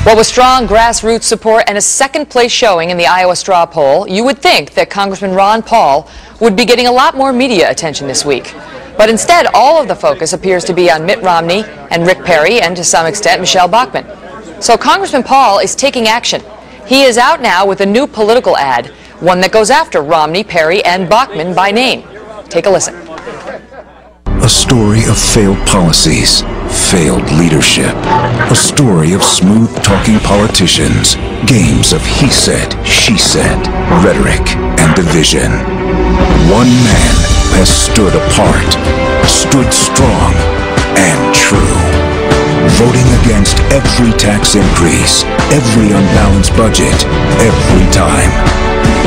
Well, with strong grassroots support and a second-place showing in the Iowa straw poll, you would think that Congressman Ron Paul would be getting a lot more media attention this week. But instead, all of the focus appears to be on Mitt Romney and Rick Perry and, to some extent, Michelle Bachmann. So Congressman Paul is taking action. He is out now with a new political ad, one that goes after Romney, Perry, and Bachmann by name. Take a listen. A story of failed policies, failed leadership. A story of smooth-talking politicians, games of he said, she said, rhetoric, and division. One man has stood apart, stood strong, and true. Voting against every tax increase, every unbalanced budget, every time.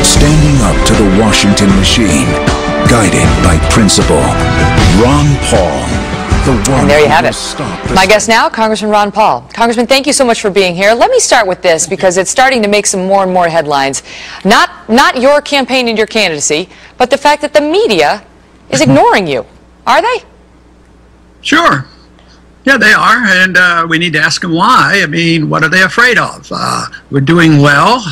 Standing up to the Washington machine, guided by principle. Ron Paul, the one. And there you have it. My guest now, Congressman Ron Paul. Congressman, thank you so much for being here. Let me start with this because it's starting to make some more and more headlines. Not your campaign and your candidacy, but the fact that the media is ignoring you. Are they? Sure. Yeah, they are, and we need to ask them why. I mean, what are they afraid of? We're doing well.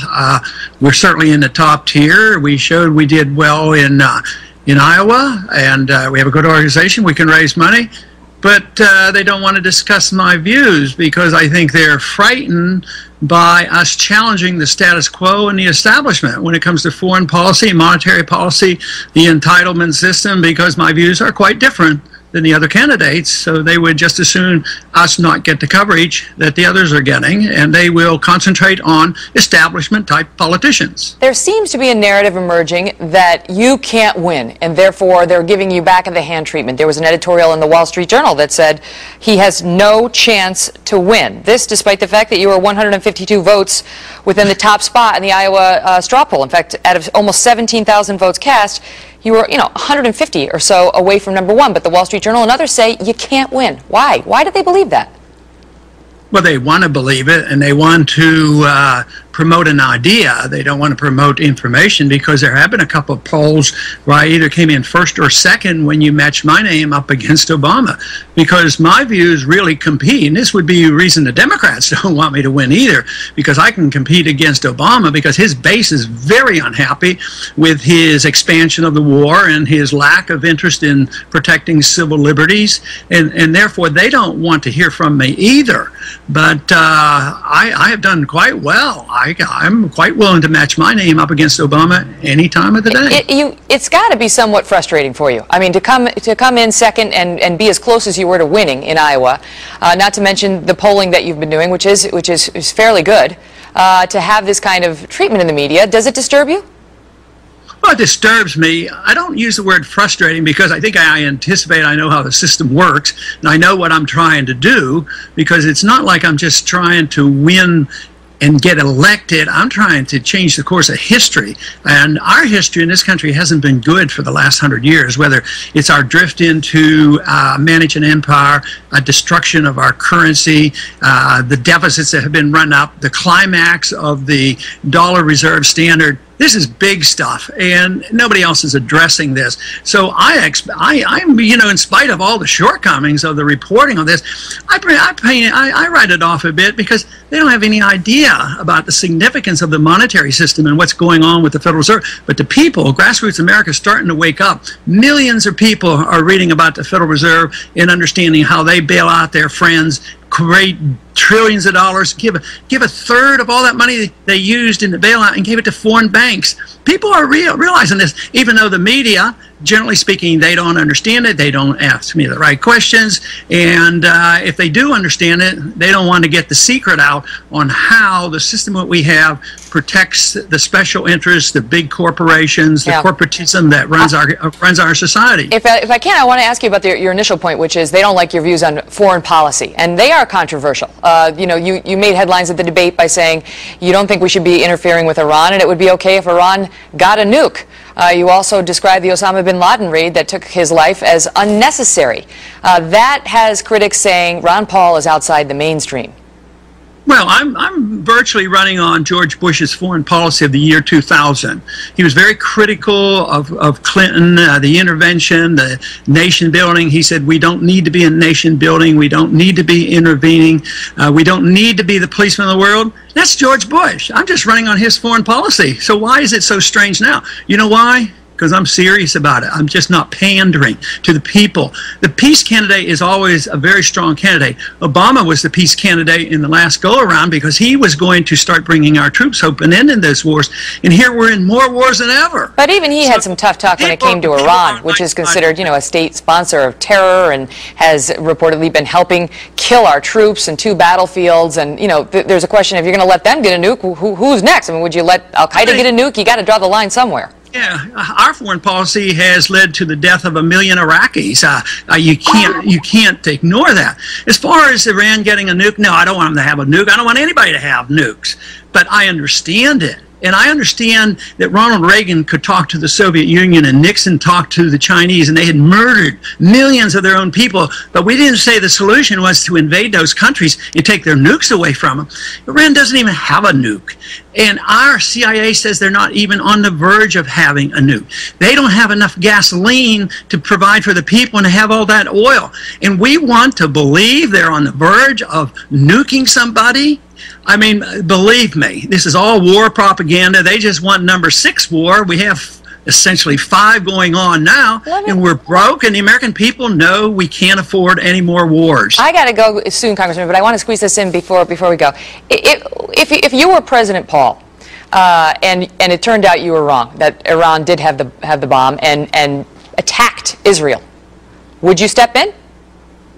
We're certainly in the top tier. We showed we did well in Iowa, and we have a good organization. We can raise money, but they don't want to discuss my views because I think they're frightened by us challenging the status quo and the establishment when it comes to foreign policy, monetary policy, the entitlement system, because my views are quite different than the other candidates, so they would just as soon us not get the coverage that the others are getting, and they will concentrate on establishment-type politicians. There seems to be a narrative emerging that you can't win, and therefore they're giving you back-of-the-hand treatment. There was an editorial in the Wall Street Journal that said he has no chance to win. This despite the fact that you were 152 votes within the top spot in the Iowa straw poll. In fact, out of almost 17,000 votes cast, you were, 150 or so away from number one. But the Wall Street Journal and others say you can't win. Why? Why do they believe that? Well, they want to believe it, and they want to promote an idea. They don't want to promote information because there have been a couple of polls where I either came in first or second when you match my name up against Obama, because my views really compete. And this would be a reason the Democrats don't want me to win either, because I can compete against Obama because his base is very unhappy with his expansion of the war and his lack of interest in protecting civil liberties, and therefore they don't want to hear from me either. But I have done quite well. I'm quite willing to match my name up against Obama any time of the day. It's got to be somewhat frustrating for you. I mean, to come in second and be as close as you were to winning in Iowa, not to mention the polling that you've been doing, which is fairly good, to have this kind of treatment in the media. Does it disturb you? Well, it disturbs me. I don't use the word frustrating because I think I anticipate, I know how the system works, and I know what I'm trying to do, because it's not like I'm just trying to win and get elected. I'm trying to change the course of history, and our history in this country hasn't been good for the last 100 years, whether it's our drift into manage an empire, a destruction of our currency, the deficits that have been run up, the climax of the dollar reserve standard. This is big stuff, and nobody else is addressing this. So I'm, in spite of all the shortcomings of the reporting on this, I write it off a bit because they don't have any idea about the significance of the monetary system and what's going on with the Federal Reserve. But the people, grassroots America, is starting to wake up. Millions of people are reading about the Federal Reserve and understanding how they bail out their friends, create trillions of dollars, give a third of all that money they used in the bailout and gave it to foreign banks. People are realizing this, even though the media, generally speaking, they don't understand it. They don't ask me the right questions. And if they do understand it, they don't want to get the secret out on how the system that we have protects the special interests, the big corporations, the corporatism that runs our society. If I can, I want to ask you about your initial point, which is they don't like your views on foreign policy, and they are controversial. You made headlines at the debate by saying you don't think we should be interfering with Iran, and it would be okay if Iran got a nuke. You also described the Osama bin Laden raid that took his life as unnecessary. That has critics saying Ron Paul is outside the mainstream. Well, I'm virtually running on George Bush's foreign policy of the year 2000. He was very critical of Clinton, the intervention, the nation building. He said we don't need to be in nation building. We don't need to be intervening. We don't need to be the policeman of the world. That's George Bush. I'm just running on his foreign policy. So why is it so strange now? You know why? Because I'm serious about it. I'm just not pandering to the people. The peace candidate is always a very strong candidate. Obama was the peace candidate in the last go-around because he was going to start bringing our troops home and ending those wars. And here we're in more wars than ever. But even he had some tough talk when it came to Iran, which is considered, a state sponsor of terror and has reportedly been helping kill our troops in 2 battlefields. And, there's a question, if you're going to let them get a nuke, who's next? I mean, would you let Al-Qaeda get a nuke? You got to draw the line somewhere. Yeah, our foreign policy has led to the death of 1 million Iraqis. You can't ignore that. As far as Iran getting a nuke, no, I don't want them to have a nuke. I don't want anybody to have nukes. But I understand it. And I understand that Ronald Reagan could talk to the Soviet Union and Nixon talked to the Chinese, and they had murdered millions of their own people. But we didn't say the solution was to invade those countries and take their nukes away from them. Iran doesn't even have a nuke. And our CIA says they're not even on the verge of having a nuke. They don't have enough gasoline to provide for the people and to have all that oil. And we want to believe they're on the verge of nuking somebody. I mean, believe me, this is all war propaganda. They just want number 6 war. We have essentially 5 going on now, and we're broke, and the American people know we can't afford any more wars. I got to go soon, Congressman, but I want to squeeze this in before we go. If you were President Paul, and it turned out you were wrong, that Iran did have the bomb and attacked Israel, would you step in?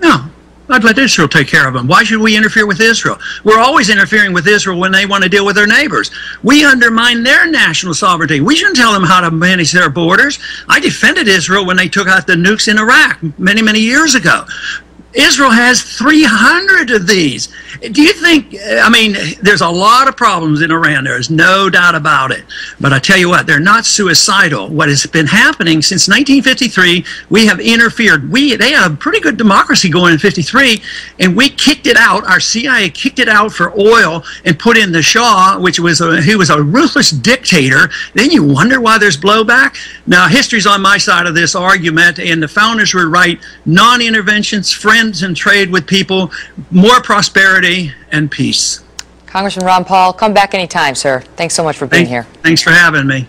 No. I'd let Israel take care of them. Why should we interfere with Israel? We're always interfering with Israel when they want to deal with their neighbors. We undermine their national sovereignty. We shouldn't tell them how to manage their borders. I defended Israel when they took out the nukes in Iraq many, many years ago. Israel has 300 of these. Do you think, I mean, there's a lot of problems in Iran. There is no doubt about it. But I tell you what, they're not suicidal. What has been happening since 1953, we have interfered. They had a pretty good democracy going in 53, and we kicked it out. Our CIA kicked it out for oil and put in the Shah, who was a ruthless dictator. Then you wonder why there's blowback. Now, history's on my side of this argument, and the founders were right. Non-interventions, friends and trade with people, more prosperity and peace. Congressman Ron Paul, come back anytime, sir. Thanks so much for being here. Thanks for having me.